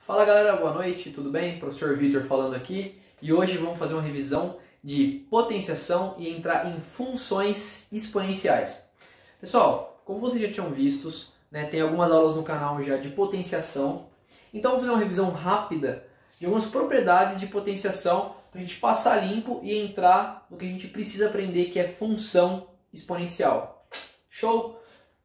Fala galera, boa noite, tudo bem? Professor Vitor falando aqui e hoje vamos fazer uma revisão de potenciação e entrar em funções exponenciais. Pessoal, como vocês já tinham visto, tem algumas aulas no canal já de potenciação, então vou fazer uma revisão rápida de algumas propriedades de potenciação para a gente passar limpo e entrar no que a gente precisa aprender, que é função exponencial. Show?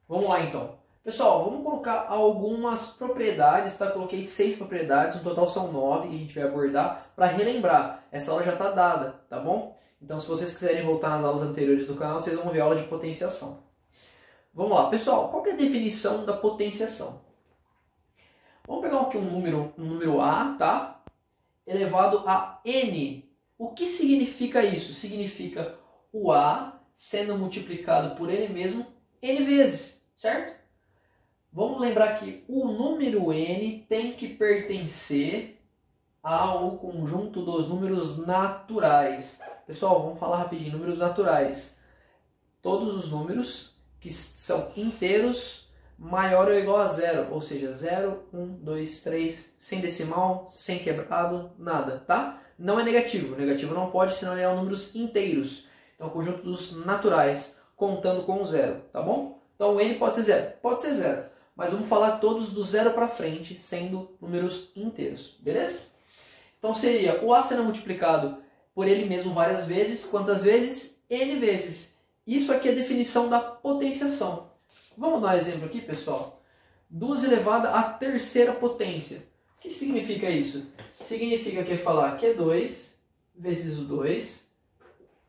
Vamos lá então. Pessoal, vamos colocar algumas propriedades, tá? Coloquei 6 propriedades, no total são 9 que a gente vai abordar para relembrar. Essa aula já está dada, tá bom? Então, se vocês quiserem voltar nas aulas anteriores do canal, vocês vão ver a aula de potenciação. Vamos lá, pessoal, qual que é a definição da potenciação? Vamos pegar aqui um número A, tá? Elevado a N. O que significa isso? Significa o A sendo multiplicado por ele mesmo N vezes, certo? Vamos lembrar que o número n tem que pertencer ao conjunto dos números naturais. Pessoal, vamos falar rapidinho, números naturais. Todos os números que são inteiros maior ou igual a zero, ou seja, 0, 1, 2, 3, sem decimal, sem quebrado, nada, tá? Não é negativo, negativo não pode, senão ele é números inteiros. Então, o conjunto dos naturais, contando com o zero, tá bom? Então, o n pode ser zero, pode ser zero. Mas vamos falar todos do zero para frente, sendo números inteiros, beleza? Então seria o A sendo multiplicado por ele mesmo várias vezes. Quantas vezes? N vezes. Isso aqui é a definição da potenciação. Vamos dar um exemplo aqui, pessoal. 2 elevado à terceira potência. O que significa isso? Significa que é falar que é 2 vezes o 2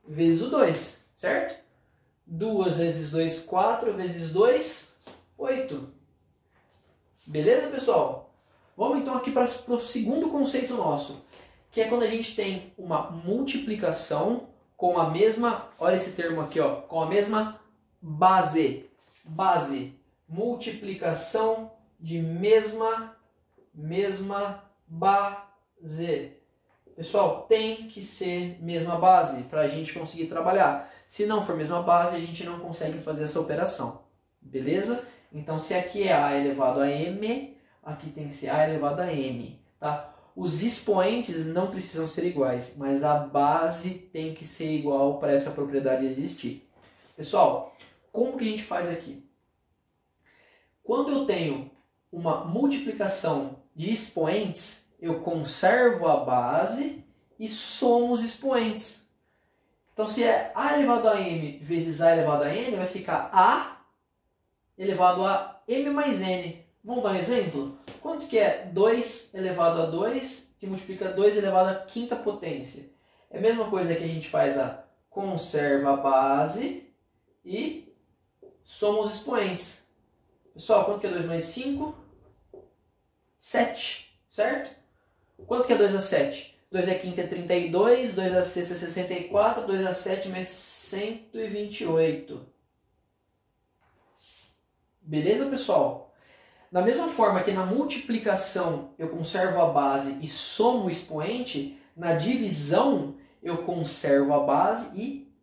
vezes o 2, certo? 2 vezes 2, 4 vezes 2, 8. Beleza, pessoal? Vamos então aqui para o segundo conceito nosso, que é quando a gente tem uma multiplicação com a mesma, olha esse termo aqui, ó, com a mesma base. Base, multiplicação de mesma base. Pessoal, tem que ser mesma base para a gente conseguir trabalhar. Se não for mesma base, a gente não consegue fazer essa operação. Beleza? Então, se aqui é A elevado a M, aqui tem que ser A elevado a N. Tá? Os expoentes não precisam ser iguais, mas a base tem que ser igual para essa propriedade existir. Pessoal, como que a gente faz aqui? Quando eu tenho uma multiplicação de expoentes, eu conservo a base e somo os expoentes. Então, se é A elevado a M vezes A elevado a N, vai ficar A elevado a m mais n. Vamos dar um exemplo? Quanto que é 2 elevado a 2 que multiplica 2 elevado à quinta potência? É a mesma coisa que a gente faz a conserva a base e soma os expoentes. Pessoal, quanto que é 2 mais 5? 7, certo? Quanto que é 2 a 7? 2 a quinta é 32, 2 a sexta é 64, 2 a 7 mais 128. Beleza, pessoal? Da mesma forma que na multiplicação eu conservo a base e somo o expoente, na divisão eu conservo a base e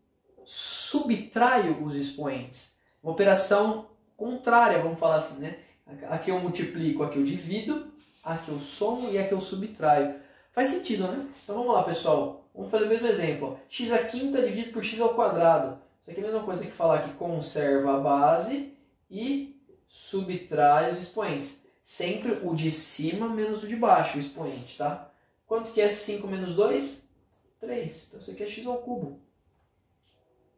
subtraio os expoentes. Uma operação contrária, vamos falar assim, né? Aqui eu multiplico, aqui eu divido, aqui eu somo e aqui eu subtraio. Faz sentido, né? Então vamos lá, pessoal. Vamos fazer o mesmo exemplo. X à quinta dividido por x ao quadrado. Isso aqui é a mesma coisa que falar que conserva a base e subtrai os expoentes. Sempre o de cima menos o de baixo, o expoente, tá? Quanto que é 5 menos 2? 3. Então isso aqui é x ao cubo.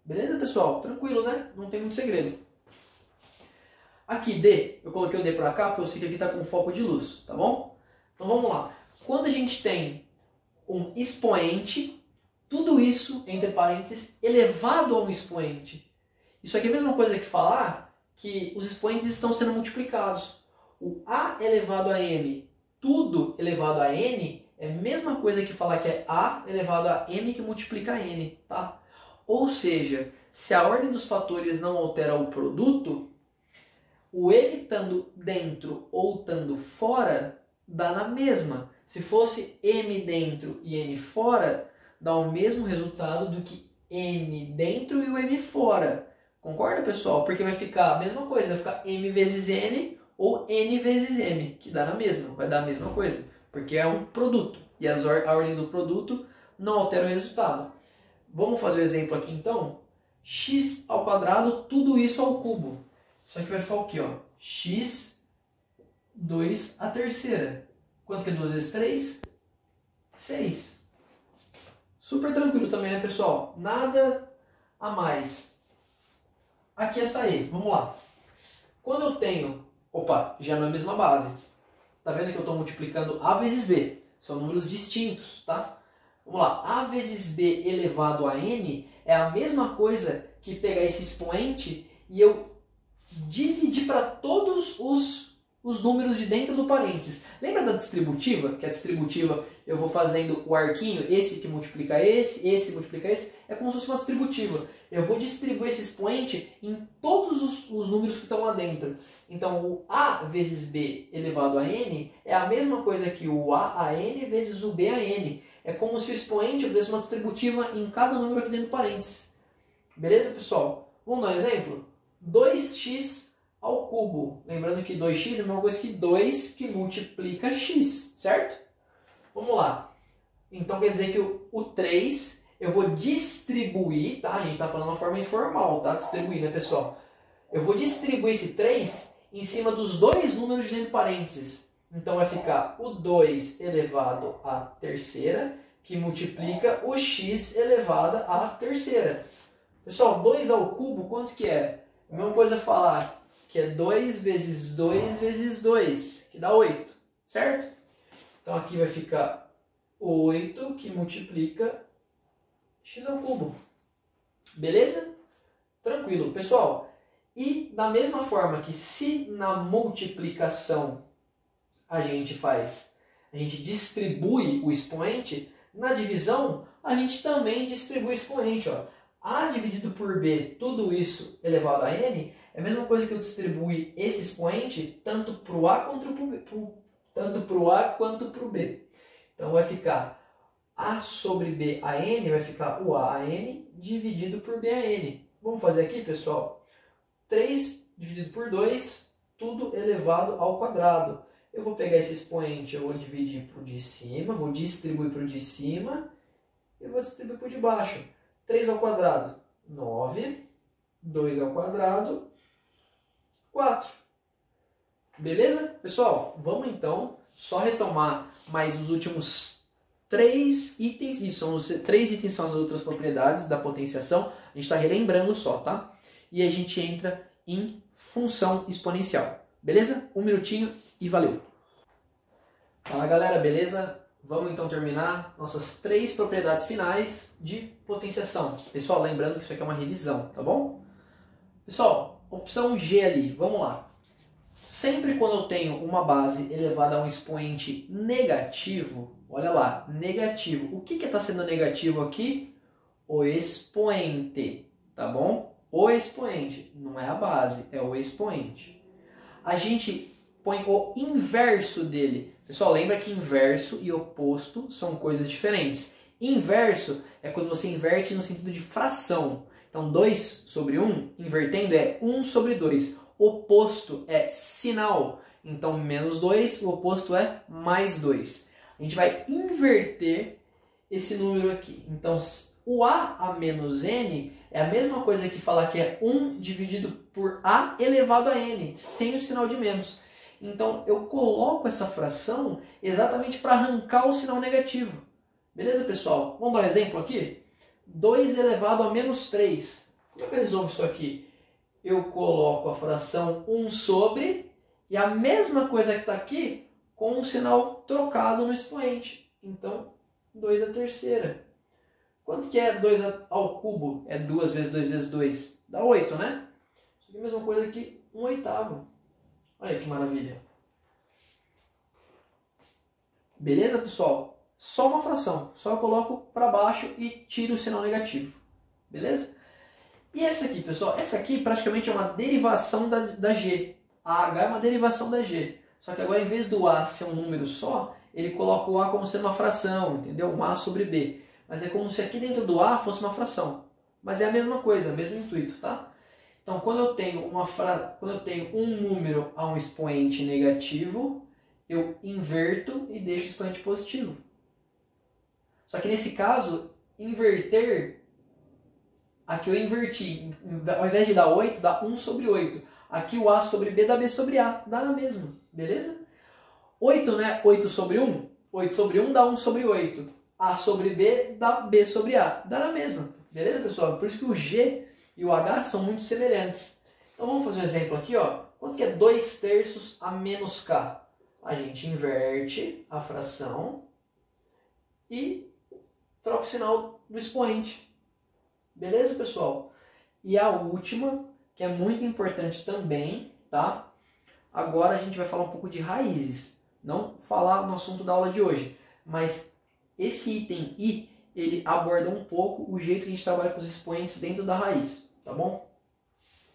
Beleza, pessoal? Tranquilo, né? Não tem muito segredo. Aqui, D. Eu coloquei o D pra cá porque eu sei que aqui está com foco de luz, tá bom? Então vamos lá. Quando a gente tem um expoente, tudo isso, entre parênteses, elevado a um expoente. Isso aqui é a mesma coisa que falar que os expoentes estão sendo multiplicados. O A elevado a M, tudo elevado a N, é a mesma coisa que falar que é A elevado a M que multiplica N, tá? Ou seja, se a ordem dos fatores não altera o produto, o M estando dentro ou estando fora, dá na mesma. Se fosse M dentro e N fora, dá o mesmo resultado do que N dentro e o M fora. Concorda, pessoal? Porque vai ficar a mesma coisa, vai ficar m vezes n ou n vezes m, que dá na mesma, vai dar a mesma coisa. porque é um produto e a ordem do produto não altera o resultado. Vamos fazer o exemplo aqui então? X ao quadrado, tudo isso ao cubo. Isso aqui vai ficar o quê? Ó? X 2 à terceira. Quanto que é 2 vezes 3? 6. Super tranquilo também, né, pessoal? Nada a mais. Aqui é sair. Vamos lá. Quando eu tenho... Opa, já não é a mesma base. Tá vendo que eu estou multiplicando A vezes B? São números distintos, tá? Vamos lá. A vezes B elevado a N é a mesma coisa que pegar esse expoente e eu dividir para todos os números de dentro do parênteses. Lembra da distributiva? Que a distributiva eu vou fazendo o arquinho, esse que multiplica esse multiplica esse. É como se fosse uma distributiva. Eu vou distribuir esse expoente em todos os números que estão lá dentro. Então, o A vezes B elevado a N é a mesma coisa que o A a N vezes o B a N. É como se o expoente fizesse uma distributiva em cada número aqui dentro do parênteses. Beleza, pessoal? Vamos dar um exemplo? 2x ao cubo. Lembrando que 2x é a mesma coisa que 2 que multiplica x, certo? Vamos lá. Então quer dizer que o 3 eu vou distribuir, tá? A gente está falando de uma forma informal, tá? Distribuir, né, pessoal? Eu vou distribuir esse 3 em cima dos dois números dentro de parênteses. Então vai ficar o 2 elevado à terceira, que multiplica o x elevado à terceira. Pessoal, 2 ao cubo, quanto que é? A mesma coisa falar que é 2 vezes 2 vezes 2, que dá 8, certo? Então aqui vai ficar 8 que multiplica x ao cubo. Beleza? Tranquilo. Pessoal, e da mesma forma que se na multiplicação a gente distribui o expoente, na divisão a gente também distribui o expoente. Ó. A dividido por B, tudo isso elevado a N, é a mesma coisa que eu distribuir esse expoente tanto para o A quanto para o B. Então vai ficar A sobre B a N, vai ficar o A a N dividido por B a N. Vamos fazer aqui, pessoal? 3 dividido por 2, tudo elevado ao quadrado. Eu vou pegar esse expoente, eu vou dividir para o de cima, vou distribuir para o de cima e vou distribuir para o de baixo. 3 ao quadrado, 9. 2 ao quadrado, 4. Beleza? Pessoal, vamos então só retomar mais os últimos 3 itens. E são os 3 itens são as outras propriedades da potenciação. A gente está relembrando só, tá? E a gente entra em função exponencial. Beleza? Um minutinho e valeu! Fala galera, beleza? Vamos então terminar nossas 3 propriedades finais de potenciação. Pessoal, lembrando que isso aqui é uma revisão, tá bom? Pessoal, opção G ali, vamos lá. Sempre quando eu tenho uma base elevada a um expoente negativo, olha lá, negativo. O que está sendo negativo aqui? O expoente, tá bom? O expoente, não é a base, é o expoente. A gente põe o inverso dele. Pessoal, lembra que inverso e oposto são coisas diferentes. Inverso é quando você inverte no sentido de fração. Então, 2 sobre 1, invertendo, é 1 sobre 2. Oposto é sinal. Então, menos 2, o oposto é mais 2. A gente vai inverter esse número aqui. Então, o A menos N é a mesma coisa que falar que é 1 dividido por A elevado a N, sem o sinal de menos. Então, eu coloco essa fração exatamente para arrancar o sinal negativo. Beleza, pessoal? Vamos dar um exemplo aqui? 2 elevado a menos 3. Como é que eu resolvo isso aqui? Eu coloco a fração 1 sobre e a mesma coisa que está aqui com um sinal trocado no expoente. Então, 2 à terceira. Quanto que é 2 ao cubo? É 2 vezes 2 vezes 2. Dá 8, né? Isso aqui é a mesma coisa que 1 oitavo. Olha que maravilha. Beleza, pessoal? Só uma fração. Só eu coloco para baixo e tiro o sinal negativo. Beleza? E essa aqui, pessoal? Essa aqui praticamente é uma derivação da G. A H é uma derivação da G. Só que agora, em vez do A ser um número só, ele coloca o A como sendo uma fração, entendeu? Um A sobre B. Mas é como se aqui dentro do A fosse uma fração. Mas é a mesma coisa, o mesmo intuito, tá? Então, quando eu tenho um número a um expoente negativo, eu inverto e deixo o expoente positivo. Só que nesse caso, inverter, aqui eu inverti. Ao invés de dar 8, dá 1 sobre 8. Aqui o A sobre B dá B sobre A. Dá na mesma, beleza? 8, né? 8 sobre 1. 8 sobre 1 dá 1 sobre 8. A sobre B dá B sobre A. Dá na mesma. Beleza, pessoal? Por isso que o G e o H são muito semelhantes. Então vamos fazer um exemplo aqui, ó. Quanto que é 2 terços a menos K? A gente inverte a fração e troca o sinal do expoente. Beleza, pessoal? E a última, que é muito importante também, tá? Agora a gente vai falar um pouco de raízes. Não falar no assunto da aula de hoje, mas esse item I, ele aborda um pouco o jeito que a gente trabalha com os expoentes dentro da raiz, tá bom?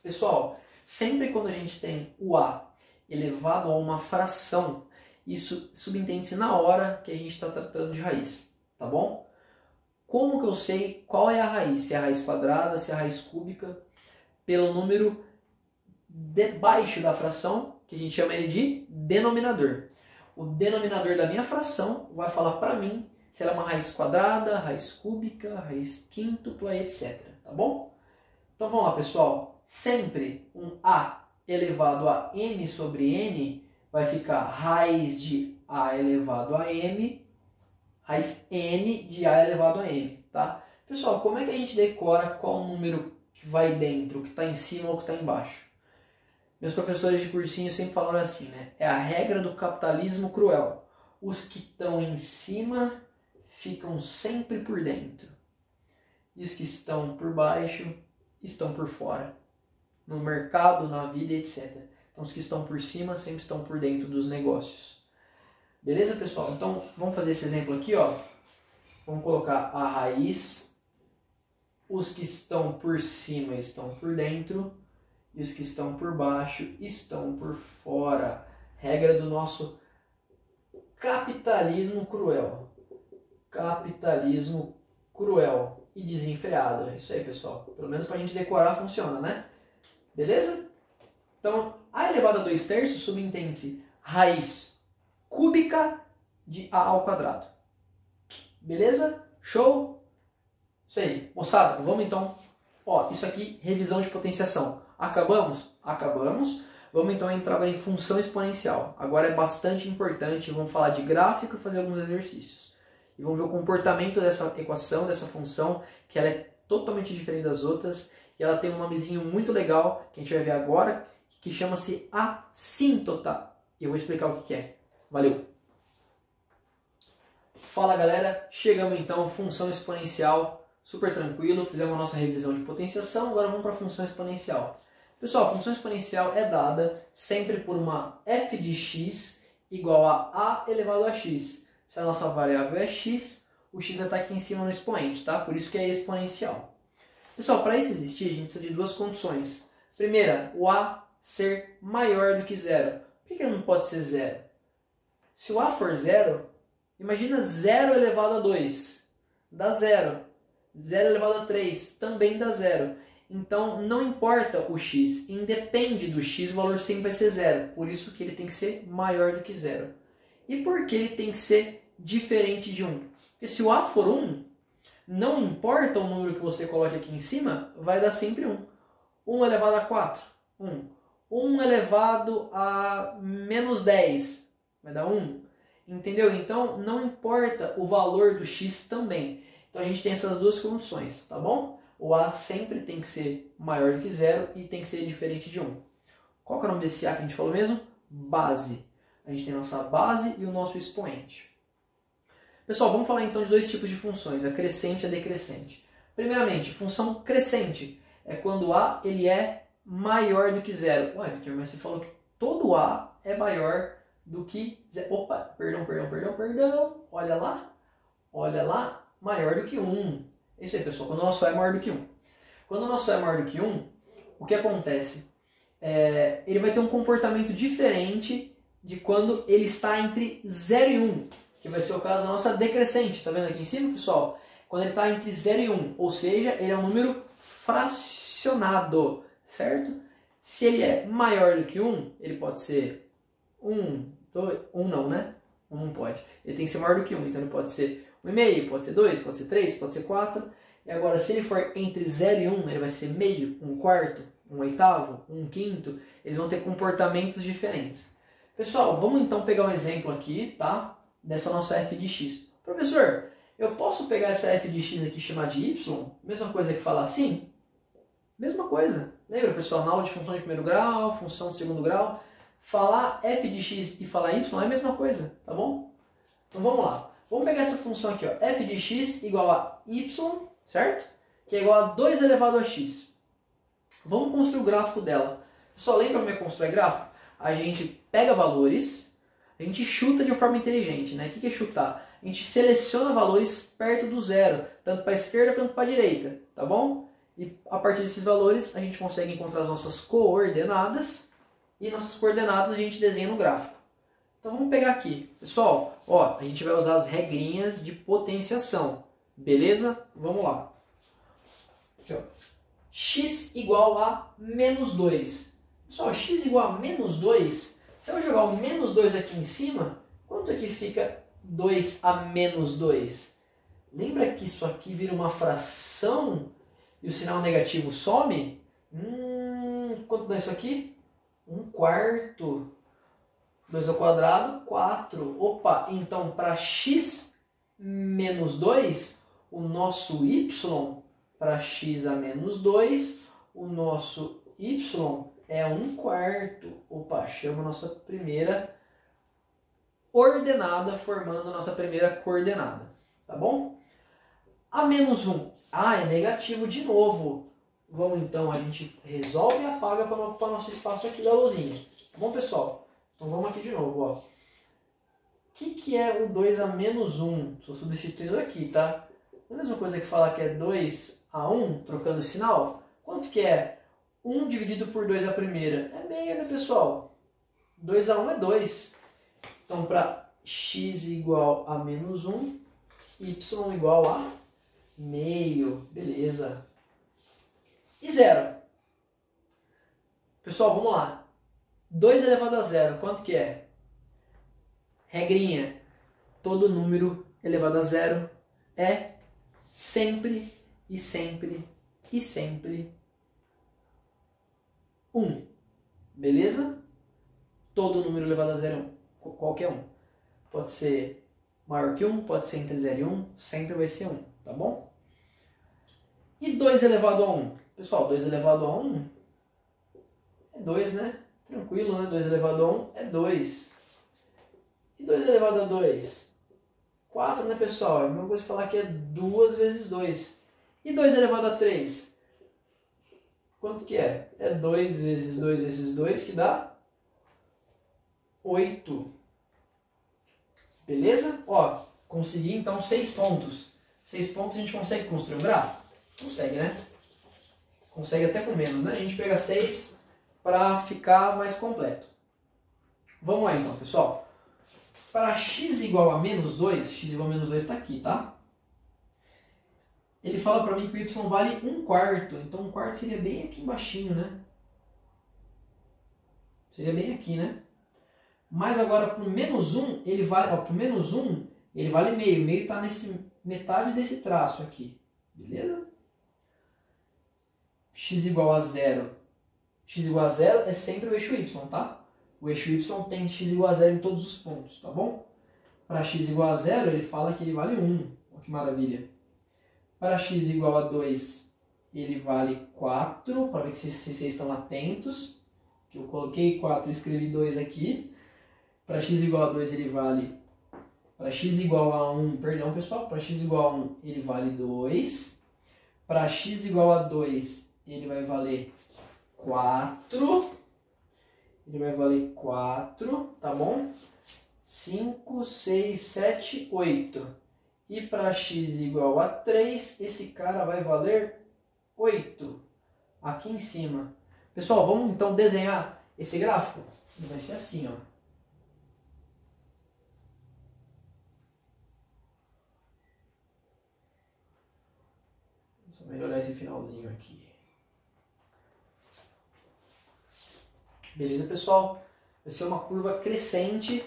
Pessoal, sempre quando a gente tem o A elevado a uma fração, isso subentende-se na hora que a gente está tratando de raiz, tá bom? Como que eu sei qual é a raiz? Se é a raiz quadrada, se é a raiz cúbica? Pelo número debaixo da fração, que a gente chama ele de denominador. O denominador da minha fração vai falar para mim se ela é uma raiz quadrada, raiz cúbica, raiz quíntupla, etc. Tá bom? Então vamos lá, pessoal. Sempre um A elevado a M sobre N vai ficar raiz de A elevado a M, raiz N de A elevado a M. Tá? Pessoal, como é que a gente decora qual número que vai dentro, o que está em cima ou o que está embaixo? Meus professores de cursinho sempre falaram assim, né? É a regra do capitalismo cruel. Os que estão em cima ficam sempre por dentro. E os que estão por baixo estão por fora. No mercado, na vida, etc. Então os que estão por cima sempre estão por dentro dos negócios. Beleza, pessoal? Então vamos fazer esse exemplo aqui, ó. Vamos colocar a raiz. Os que estão por cima estão por dentro. E os que estão por baixo estão por fora. Regra do nosso capitalismo cruel. Capitalismo cruel e desenfreado. É isso aí, pessoal. Pelo menos pra gente decorar funciona, né? Beleza? Então, A elevado a 2 terços subentende-se raiz cúbica de A ao quadrado. Beleza? Show? Isso aí. Moçada, vamos então. Ó, isso aqui, revisão de potenciação. Acabamos? Acabamos. Vamos então entrar agora em função exponencial. Agora é bastante importante, vamos falar de gráfico e fazer alguns exercícios. E vamos ver o comportamento dessa equação, dessa função, que ela é totalmente diferente das outras. E ela tem um nomezinho muito legal, que a gente vai ver agora, que chama-se assíntota. E eu vou explicar o que é. Valeu! Fala, galera! Chegamos então, função exponencial, super tranquilo. Fizemos a nossa revisão de potenciação, agora vamos para a função exponencial. Pessoal, a função exponencial é dada sempre por uma f de x igual a elevado a x. Se a nossa variável é x, o x vai estar aqui em cima no expoente, tá? Por isso que é exponencial. Pessoal, para isso existir, a gente precisa de duas condições. Primeira, o a ser maior do que zero. Por que ele não pode ser zero? Se o a for zero, imagina 0 elevado a 2, dá zero. 0 elevado a 3, também dá zero. Então, não importa o x, independe do x, o valor sempre vai ser zero. Por isso que ele tem que ser maior do que zero. E por que ele tem que ser diferente de 1? Porque se o a for 1, não importa o número que você coloque aqui em cima, vai dar sempre 1. 1 elevado a 4, 1. 1 elevado a menos 10, vai dar 1. Entendeu? Então, não importa o valor do x também. Então, a gente tem essas duas condições, tá bom? O a sempre tem que ser maior do que zero e tem que ser diferente de 1. Qual que é o nome desse a que a gente falou mesmo? Base. A gente tem a nossa base e o nosso expoente. Pessoal, vamos falar então de dois tipos de funções, a crescente e a decrescente. Primeiramente, função crescente é quando a ele é maior do que zero. Ué, Victor, mas você falou que todo a é maior do que zero. Opa, perdão. Olha lá, maior do que 1. É isso aí, pessoal, quando o nosso a é maior do que 1. Quando o nosso a é maior do que 1, o que acontece? Ele vai ter um comportamento diferente de quando ele está entre 0 e 1, que vai ser o caso da nossa decrescente. Tá vendo aqui em cima, pessoal? Quando ele está entre 0 e 1, ou seja, ele é um número fracionado, certo? Se ele é maior do que 1, ele pode ser 1, 1 não, né? 1 não pode. Ele tem que ser maior do que 1, então ele pode ser 1,5, pode ser 2, pode ser 3, pode ser 4. E agora, se ele for entre 0 e 1, ele vai ser meio, 1/4, 1/8, 1/5. Eles vão ter comportamentos diferentes. Pessoal, vamos então pegar um exemplo aqui, tá? Dessa nossa f de x. Professor, eu posso pegar essa f de x aqui e chamar de y? Mesma coisa que falar assim? Mesma coisa. Lembra, pessoal, na aula de função de primeiro grau, função de segundo grau, falar f de x e falar y é a mesma coisa, tá bom? Então vamos lá. Vamos pegar essa função aqui, ó, f de x igual a y, certo? Que é igual a 2 elevado a x. Vamos construir o gráfico dela. Pessoal, lembra como é que constrói gráfico? A gente pega valores, a gente chuta de forma inteligente, né? O que é chutar? A gente seleciona valores perto do zero, tanto para a esquerda quanto para a direita, tá bom? E a partir desses valores a gente consegue encontrar as nossas coordenadas e nossas coordenadas a gente desenha no gráfico. Então vamos pegar aqui. Pessoal, ó, a gente vai usar as regrinhas de potenciação, beleza? Vamos lá. Aqui, ó. X igual a menos 2. Pessoal, x igual a menos 2, se eu jogar o menos 2 aqui em cima, quanto é que fica 2 a menos 2? Lembra que isso aqui vira uma fração e o sinal negativo some? Quanto dá isso aqui? 1/4. 2 ao quadrado, 4. Opa, então para x menos 2, o nosso y, para x a menos 2, o nosso y é 1/4. Opa, chama a nossa primeira ordenada, formando a nossa primeira coordenada. Tá bom? A menos 1. Ah, é negativo de novo. Vamos então, a gente resolve e apaga para o nosso espaço aqui da luzinha. Tá bom, pessoal? Então vamos aqui de novo, ó. O que é o 2 a menos 1? Estou substituindo aqui, tá? Não é a mesma coisa que falar que é 2 a 1, trocando o sinal? Quanto que é 1 dividido por 2 a primeira? É meio, né, pessoal? 2 a 1 é 2. Então, para x igual a menos 1, y igual a meio. Beleza. E 0. Pessoal, vamos lá. 2 elevado a 0, quanto que é? Regrinha. Todo número elevado a 0 é sempre e sempre e sempre 1. Beleza? Todo número elevado a 0 é 1. Qualquer um. Pode ser maior que 1, pode ser entre 0 e 1, sempre vai ser 1, tá bom? E 2 elevado a 1? Pessoal, 2 elevado a 1 é 2, né? Tranquilo, né? 2 elevado a 1 é 2. E 2 elevado a 2? 4, né, pessoal? É a mesma coisa que falar que é 2 vezes 2. E 2 elevado a 3? Quanto que é? É 2 vezes 2 vezes 2, que dá 8. Beleza? Ó, consegui então 6 pontos. 6 pontos a gente consegue construir um gráfico? Consegue, né? Consegue até com menos, né? A gente pega 6 para ficar mais completo. Vamos lá então, pessoal. Para x igual a menos 2, x igual a menos 2 está aqui, tá? Ele fala para mim que o y vale 1/4. Então 1/4 seria bem aqui embaixinho, né? Seria bem aqui, né? Mas agora para o menos 1, ele vale, ó, pro menos 1, ele vale meio. Meio está nesse metade desse traço aqui. Beleza? X igual a 0. X igual a 0 é sempre o eixo y, tá? O eixo y tem x igual a 0 em todos os pontos, tá bom? Para x igual a 0, ele fala que ele vale 1. Olha que maravilha. Para x igual a 2, ele vale 4. Para ver se vocês estão atentos. Que eu coloquei 4 e escrevi 2 aqui. Para x igual a 2, ele vale... Para x igual a 1, perdão, pessoal. Para x igual a 1, ele vale 2. Para x igual a 2, ele vai valer 4. Ele vai valer 4, tá bom? 5, 6, 7, 8. E para x igual a 3, esse cara vai valer 8. Aqui em cima. Pessoal, vamos então desenhar esse gráfico? Ele vai ser assim, ó. Vou melhorar esse finalzinho aqui. Beleza, pessoal? Vai ser uma curva crescente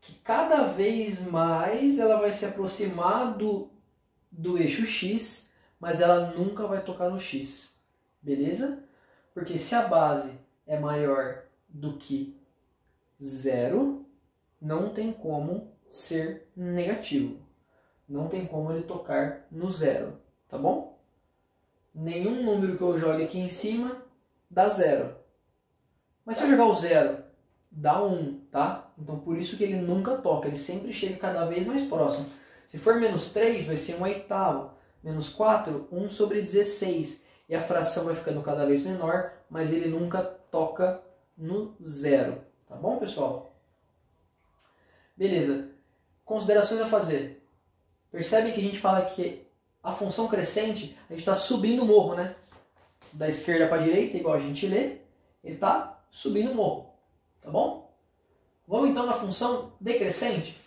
que cada vez mais ela vai se aproximar do eixo X, mas ela nunca vai tocar no X. Beleza? Porque se a base é maior do que 0, não tem como ser negativo. Não tem como ele tocar no 0, tá bom? Nenhum número que eu jogue aqui em cima dá 0. Mas se eu jogar o 0, dá 1, tá? Então por isso que ele nunca toca, ele sempre chega cada vez mais próximo. Se for menos 3, vai ser 1/8. Menos 4, 1/16. E a fração vai ficando cada vez menor, mas ele nunca toca no 0. Tá bom, pessoal? Beleza. Considerações a fazer. Percebe que a gente fala que a função crescente, a gente está subindo o morro, né? Da esquerda para a direita, igual a gente lê, ele está subindo o morro. Tá bom? Vamos então na função decrescente.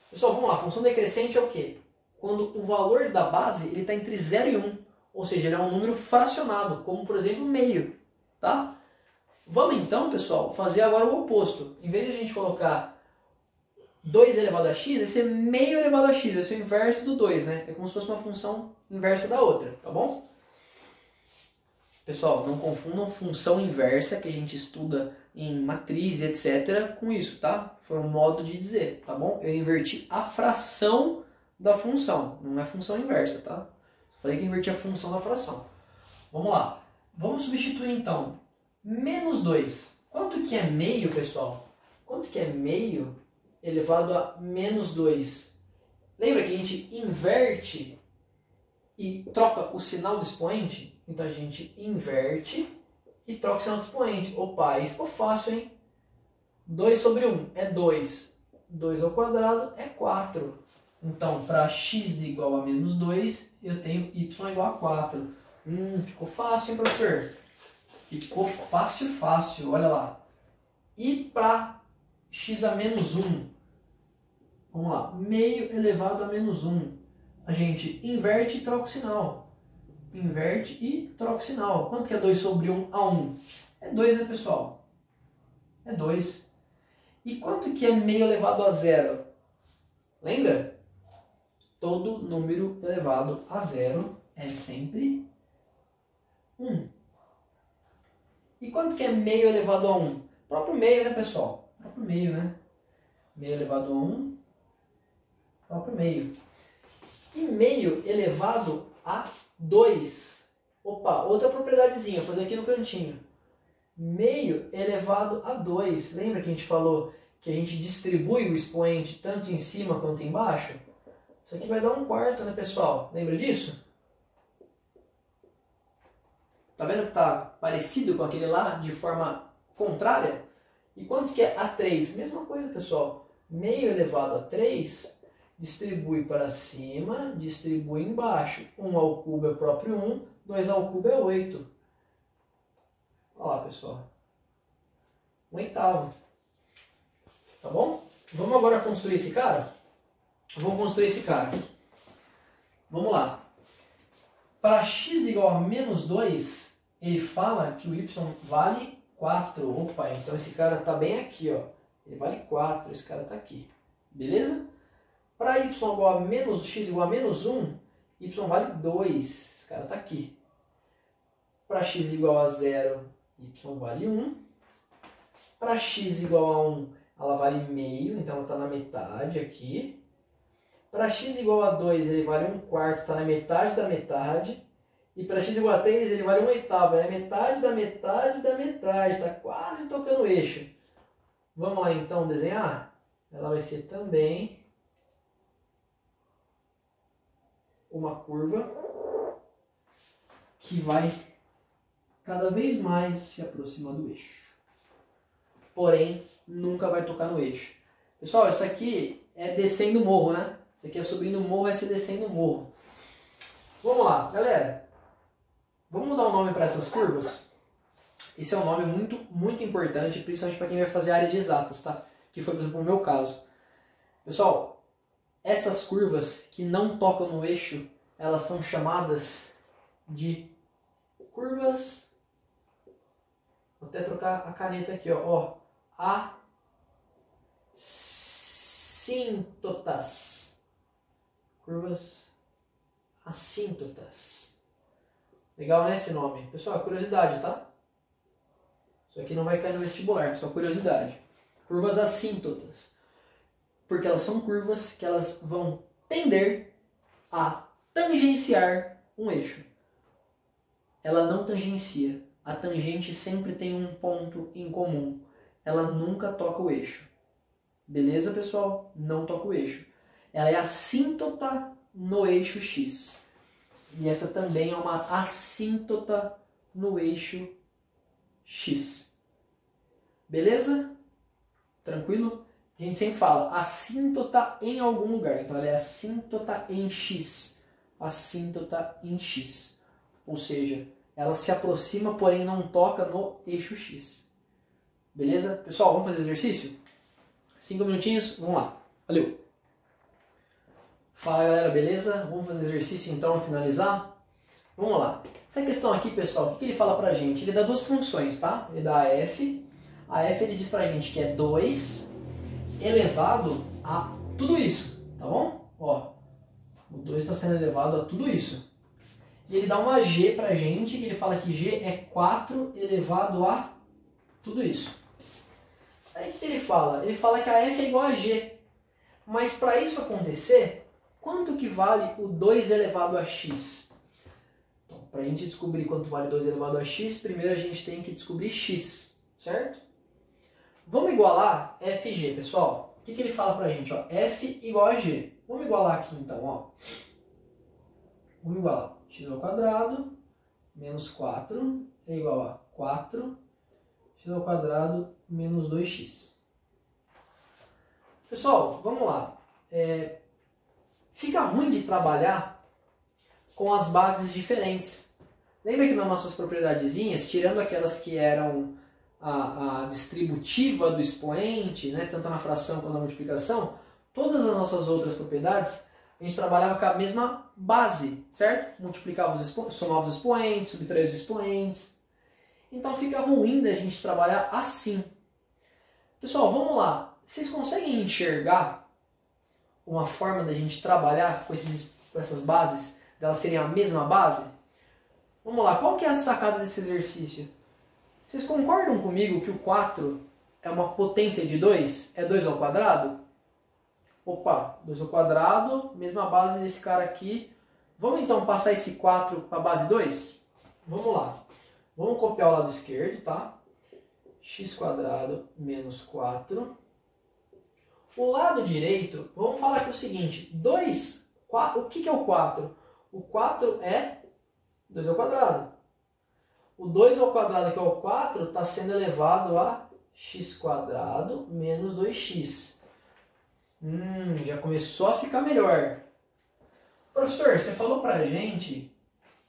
Pessoal, vamos lá. A função decrescente é o quê? Quando o valor da base está entre 0 e 1. Ou seja, ele é um número fracionado, como por exemplo meio. Tá? Vamos então, pessoal, fazer agora o oposto. Em vez de a gente colocar 2 elevado a x, vai ser meio elevado a x, vai ser o inverso do 2, né? É como se fosse uma função inversa da outra, tá bom? Pessoal, não confundam função inversa, que a gente estuda em matriz e etc, com isso, tá? Foi um modo de dizer, tá bom? Eu inverti a fração da função, não é função inversa, tá? Falei que eu inverti a função da fração. Vamos lá. Vamos substituir então menos 2. Quanto que é meio, pessoal? Quanto que é meio elevado a menos 2? Lembra que a gente inverte e troca o sinal do expoente? Então a gente inverte e troca o sinal do expoente. Opa, aí ficou fácil, hein? 2 sobre 1 é 2. 2 ao quadrado é 4. Então, para x igual a menos 2, eu tenho y igual a 4. Ficou fácil, hein, professor? Ficou fácil, fácil. Olha lá. E para x a menos 1? Vamos lá. Meio elevado a menos 1. A gente inverte e troca o sinal. Inverte e troca o sinal. Quanto que é 2 sobre 1 a 1? É 2, né, pessoal? É 2. E quanto que é meio elevado a 0? Lembra? Todo número elevado a 0 é sempre 1. E quanto que é meio elevado a 1? Próprio meio, né, pessoal? Próprio meio, né? Meio elevado a 1, próprio meio. E meio elevado a 2. Opa, outra propriedadezinha, vou fazer aqui no cantinho. Meio elevado a 2. Lembra que a gente falou que a gente distribui o expoente tanto em cima quanto embaixo? Isso aqui vai dar 1/4, né, pessoal? Lembra disso? Tá vendo que tá parecido com aquele lá de forma contrária? E quanto que é a 3? Mesma coisa, pessoal. Meio elevado a 3 distribui para cima, distribui embaixo. 1 ao cubo é o próprio 1, 2 ao cubo é 8. Olha lá, pessoal. 1/8. Tá bom? Vamos agora construir esse cara? Vamos construir esse cara. Vamos lá. Para x igual a menos 2, ele fala que o y vale 4. Opa, então esse cara está bem aqui, ó. Ele vale 4, esse cara está aqui. Beleza? Para y igual a menos x igual a menos 1, y vale 2. Esse cara está aqui. Para x igual a 0, y vale 1. Para x igual a 1, ela vale meio, então ela está na metade aqui. Para x igual a 2, ele vale 1/4, está na metade da metade. E para x igual a 3, ele vale 1/8, é a metade da metade da metade. Está quase tocando o eixo. Vamos lá então desenhar? Ela vai ser também uma curva que vai cada vez mais se aproximar do eixo. Porém, nunca vai tocar no eixo. Pessoal, essa aqui é descendo o morro, né? Esse aqui é subindo o morro, esse é descendo o morro. Vamos lá, galera. Vamos dar um nome para essas curvas? Esse é um nome muito importante, principalmente para quem vai fazer área de exatas, tá? Que foi, por exemplo, o meu caso. Pessoal, essas curvas que não tocam no eixo, elas são chamadas de curvas... Vou até trocar a caneta aqui, ó. assíntotas. Curvas assíntotas. Legal, né, esse nome? Pessoal, curiosidade, tá? Isso aqui não vai cair no vestibular, só curiosidade. Curvas assíntotas. Porque elas são curvas que elas vão tender a tangenciar um eixo. Ela não tangencia. A tangente sempre tem um ponto em comum. Ela nunca toca o eixo. Beleza, pessoal? Não toca o eixo. Ela é assíntota no eixo X. E essa também é uma assíntota no eixo X. Beleza? Tranquilo? A gente sempre fala assíntota em algum lugar. Então ela é assíntota em X. Assíntota em X. Ou seja, ela se aproxima, porém não toca no eixo X. Beleza? Pessoal, vamos fazer exercício? 5 minutinhos, vamos lá. Valeu! Fala galera, beleza? Vamos fazer exercício então, finalizar? Vamos lá. Essa questão aqui, pessoal, o que ele fala pra gente? Ele dá duas funções, tá? Ele dá a f. A f ele diz pra gente que é 2 elevado a tudo isso, tá bom? Ó, o 2 está sendo elevado a tudo isso. E ele dá uma g pra gente, que ele fala que g é 4 elevado a tudo isso. Aí o que ele fala? Ele fala que a f é igual a g. Mas para isso acontecer, quanto que vale o 2 elevado a x? Então, para a gente descobrir quanto vale 2 elevado a x, primeiro a gente tem que descobrir x, certo? Vamos igualar f e g, pessoal. O que ele fala para a gente? Ó, f igual a g. Vamos igualar aqui então, ó. Vamos igualar. X ao quadrado menos 4 é igual a 4 x ao quadrado menos 2x. Pessoal, vamos lá. Fica ruim de trabalhar com as bases diferentes. Lembra que nas nossas propriedadezinhas, tirando aquelas que eram a distributiva do expoente, né, tanto na fração quanto na multiplicação, todas as nossas outras propriedades, a gente trabalhava com a mesma base, certo? Multiplicava somava os expoentes, subtraía os expoentes. Então fica ruim da gente trabalhar assim. Pessoal, vamos lá. Vocês conseguem enxergar uma forma da gente trabalhar com essas bases, delas serem a mesma base? Vamos lá, qual que é a sacada desse exercício? Vocês concordam comigo que o 4 é uma potência de 2? É 2 ao quadrado? Opa, 2 ao quadrado, mesma base desse cara aqui. Vamos então passar esse 4 para a base 2? Vamos lá. Vamos copiar o lado esquerdo, tá? X² menos 4. O lado direito, vamos falar aqui o seguinte. 4, o que é o 4? O 4 é 2 ao quadrado. O 2 ao quadrado, que é o 4, está sendo elevado a x² menos 2x. Já começou a ficar melhor. Professor, você falou pra gente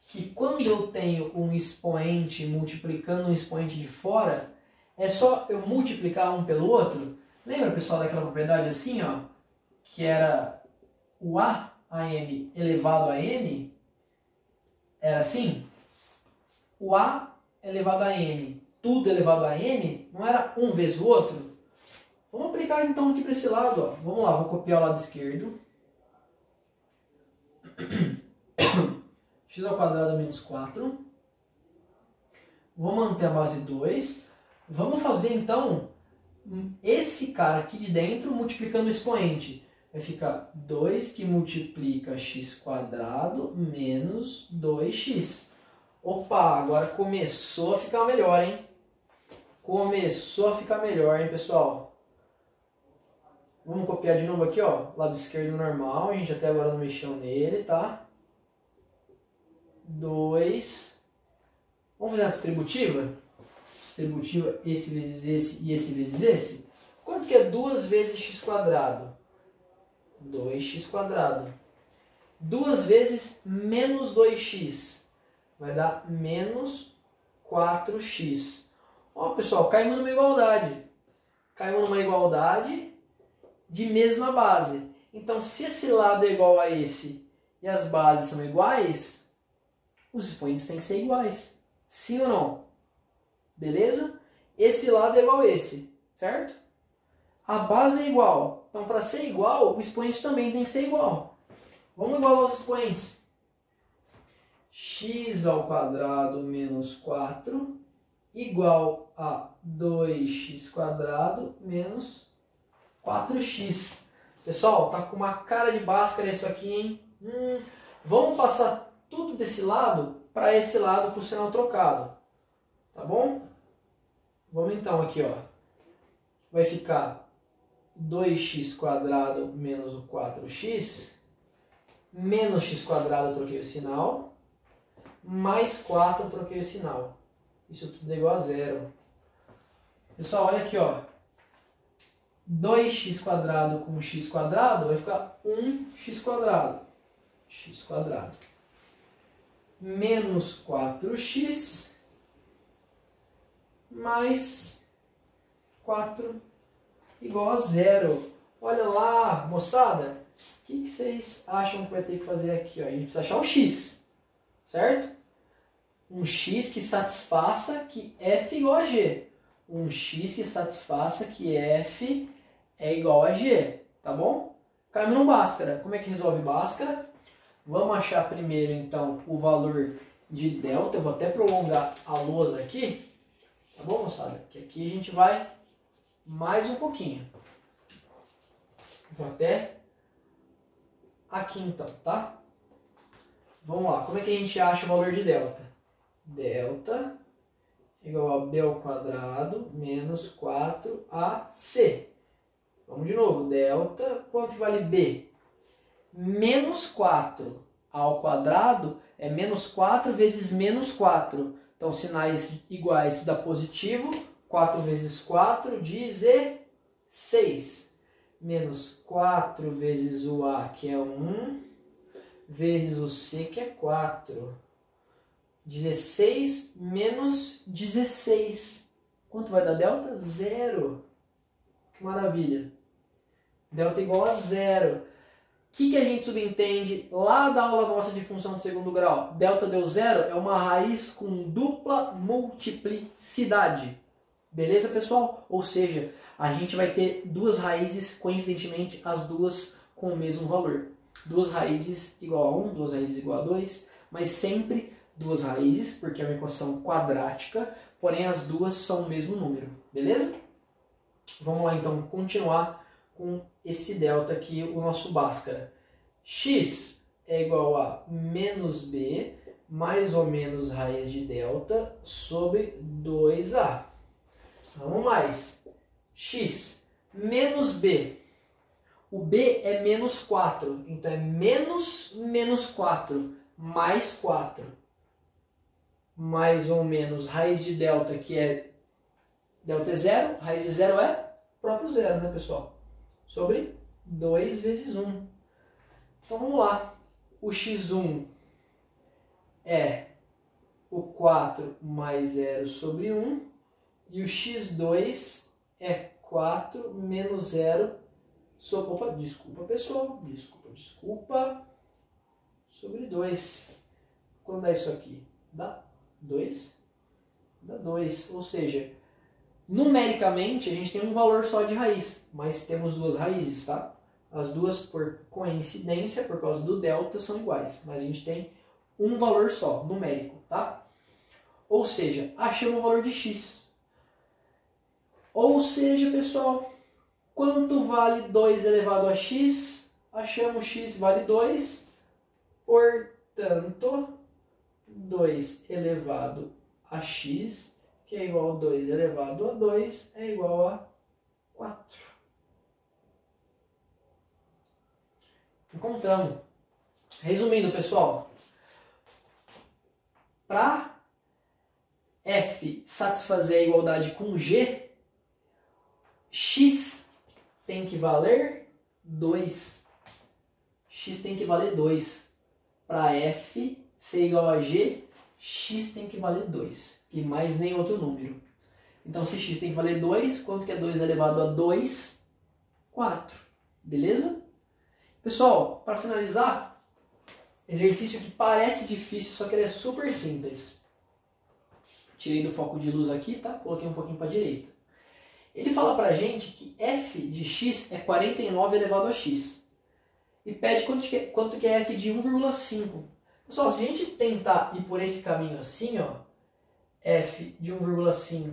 que quando eu tenho um expoente multiplicando um expoente de fora, é só eu multiplicar um pelo outro? Lembra, pessoal, daquela propriedade assim, ó, que era o a m elevado a m? Era assim? O a elevado a m, tudo elevado a n, não era um vezes o outro? Vamos aplicar então aqui para esse lado. Ó. Vamos lá, vou copiar o lado esquerdo. X² menos 4. Vou manter a base 2. Vamos fazer então esse cara aqui de dentro multiplicando o expoente. Vai ficar 2 que multiplica x² menos 2x. Opa, agora começou a ficar melhor, hein? Começou a ficar melhor, hein, pessoal? Vamos copiar de novo aqui, ó, lado esquerdo normal, a gente até agora não mexeu nele, tá? 2. Vamos fazer uma distributiva? Distributiva, esse vezes esse e esse vezes esse. Quanto que é 2 vezes x²? 2x². 2 vezes menos 2x. Vai dar menos 4x. Ó, pessoal, caímos numa igualdade. Caímos numa igualdade de mesma base. Então, se esse lado é igual a esse e as bases são iguais, os expoentes têm que ser iguais. Sim ou não? Beleza? Esse lado é igual a esse, certo? certo? A base é igual. Então, para ser igual, o expoente também tem que ser igual. Vamos igualar os expoentes. X ao quadrado menos 4 igual a 2x quadrado menos 4x. Pessoal, tá com uma cara de Bhaskara isso aqui, hein? Vamos passar tudo desse lado para esse lado com o sinal trocado. Tá bom? Vamos então aqui, ó. Vai ficar 2x quadrado menos o 4x. Menos x quadrado eu troquei o sinal. Mais 4 eu troquei o sinal. Isso tudo é igual a zero. Pessoal, olha aqui, ó. 2x quadrado com x quadrado vai ficar 1x quadrado. X quadrado. Menos 4x mais 4 igual a zero. Olha lá, moçada. O que vocês acham que vai ter que fazer aqui? Ó? A gente precisa achar o x, certo? Um x que satisfaça que f igual a g. Um x que satisfaça que f é igual a g, tá bom? Caiu no Bhaskara. Como é que resolve Bhaskara? Vamos achar primeiro, então, o valor de delta. Eu vou até prolongar a lousa aqui, tá bom, moçada? Que aqui a gente vai mais um pouquinho. Vou até aqui, então, tá? Vamos lá. Como é que a gente acha o valor de delta? Delta igual a b ao quadrado menos 4ac. Vamos de novo. Delta, quanto vale b? Menos 4 ao quadrado é menos 4 vezes menos 4. Então, sinais iguais dá positivo. 4 vezes 4, 16. Menos 4 vezes o a, que é 1, vezes o c, que é 4. 16 menos 16. Quanto vai dar delta? Zero. Que maravilha. Delta igual a zero. O que a gente subentende lá da aula nossa de função de segundo grau? Delta deu zero é uma raiz com dupla multiplicidade. Beleza, pessoal? Ou seja, a gente vai ter duas raízes, coincidentemente, as duas com o mesmo valor. Duas raízes igual a 1, duas raízes igual a 2, mas sempre duas raízes, porque é uma equação quadrática, porém as duas são o mesmo número. Beleza? Vamos lá, então, continuar com esse delta aqui, o nosso Bhaskara. X é igual a menos b, mais ou menos raiz de delta, sobre 2a. Vamos mais. X menos b. O b é menos 4, então é menos 4, mais 4. Mais ou menos raiz de delta, que é delta é zero, raiz de zero é próprio zero, né, pessoal? Sobre 2 vezes 1. Então vamos lá. O x1 é o 4 mais 0 sobre 1. E o x2 é 4 menos 0 sobre... Opa, desculpa, pessoal. Desculpa. Sobre 2. Quando dá isso aqui? Dá 2? Dá 2. Ou seja, numericamente a gente tem um valor só de raiz. Mas temos duas raízes, tá? As duas, por coincidência, por causa do delta, são iguais. Mas a gente tem um valor só, numérico, tá? Ou seja, achamos o valor de x. Ou seja, pessoal, quanto vale 2 elevado a x? Achamos x vale 2. Portanto, 2 elevado a x, que é igual a 2 elevado a 2, é igual a 4. Encontramos. Resumindo, pessoal, para f satisfazer a igualdade com g, x tem que valer 2. X tem que valer 2. Para f ser igual a g, x tem que valer 2. E mais nem outro número. Então, se x tem que valer 2, quanto que é 2 elevado a 2? 4. Beleza? Pessoal, para finalizar, exercício que parece difícil, só que ele é super simples. Tirei do foco de luz aqui, tá? Coloquei um pouquinho para a direita. Ele fala pra gente que f de x é 49 elevado a x. E pede quanto que é f de 1,5. Pessoal, se a gente tentar ir por esse caminho assim, ó, f de 1,5,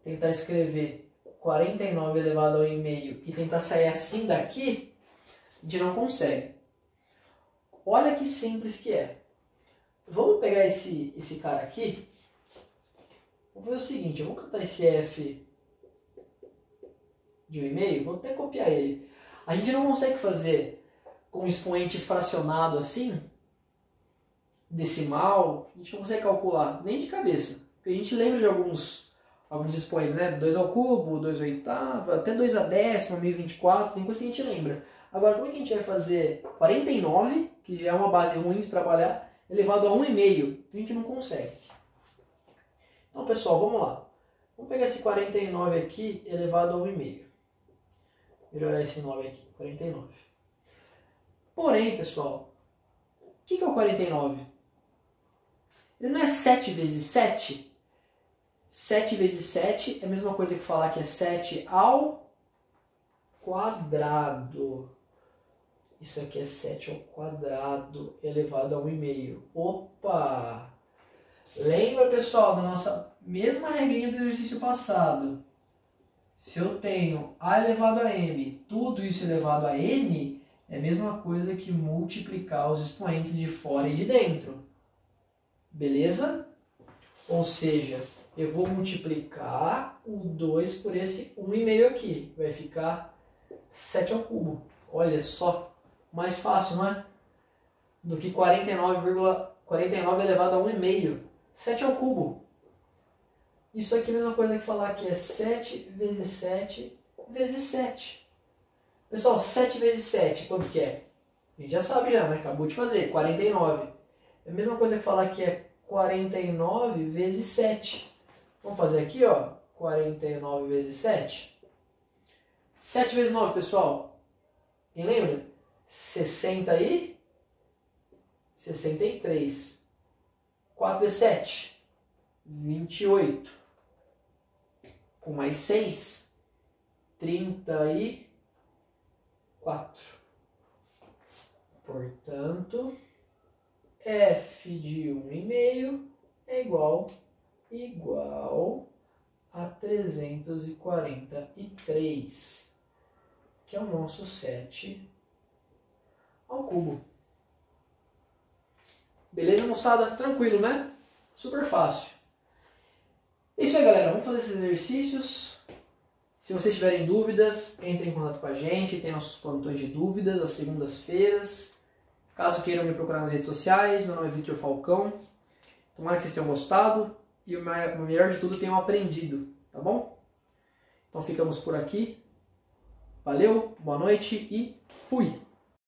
tentar escrever 49 elevado ao 1,5 e tentar sair assim daqui, a gente não consegue. Olha que simples que é. Vamos pegar esse cara aqui. Vamos fazer o seguinte, eu vou catar esse f de 1,5, vou até copiar ele. A gente não consegue fazer com expoente fracionado assim, decimal, a gente não consegue calcular, nem de cabeça. Porque a gente lembra de alguns expoentes, né? 2 ao cubo, 2 à oitava, até 2 à décima, 1024, tem coisa que a gente lembra. Agora, como é que a gente vai fazer 49, que já é uma base ruim de trabalhar, elevado a 1,5? A gente não consegue. Então, pessoal, vamos lá. Vamos pegar esse 49 aqui, elevado a 1,5. Melhorar esse 9 aqui, 49. Porém, pessoal, o que é o 49? Ele não é 7 vezes 7? 7 vezes 7 é a mesma coisa que falar que é 7 ao quadrado. Isso aqui é 7 ao quadrado elevado a 1,5. Opa! Lembra, pessoal, da nossa mesma regrinha do exercício passado? Se eu tenho a elevado a m, tudo isso elevado a n, é a mesma coisa que multiplicar os expoentes de fora e de dentro. Beleza? Ou seja, eu vou multiplicar o 2 por esse 1,5 aqui. Vai ficar 7 ao cubo. Olha só, mais fácil, não é? Do que 49 elevado a 1,5. 7 ao cubo. Isso aqui é a mesma coisa que falar que é 7 vezes 7 vezes 7. Pessoal, 7 vezes 7, quanto que é? A gente já sabe já, né? Acabou de fazer, 49. É a mesma coisa que falar que é 49 vezes 7. Vamos fazer aqui, ó. 49 vezes 7. 7 vezes 9, pessoal. Quem lembra? 63. 4 vezes 7. 28. Com mais 6. 34. Portanto, f de 1,5 é igual a 343, que é o nosso 7 ao cubo. Beleza, moçada? Tranquilo, né? Super fácil. É isso aí, galera. Vamos fazer esses exercícios. Se vocês tiverem dúvidas, entrem em contato com a gente. Tem nossos plantões de dúvidas às segundas-feiras. Caso queiram me procurar nas redes sociais, meu nome é Vitor Falcão. Tomara que vocês tenham gostado e o melhor de tudo, tenham aprendido, tá bom? Então ficamos por aqui. Valeu, boa noite e fui!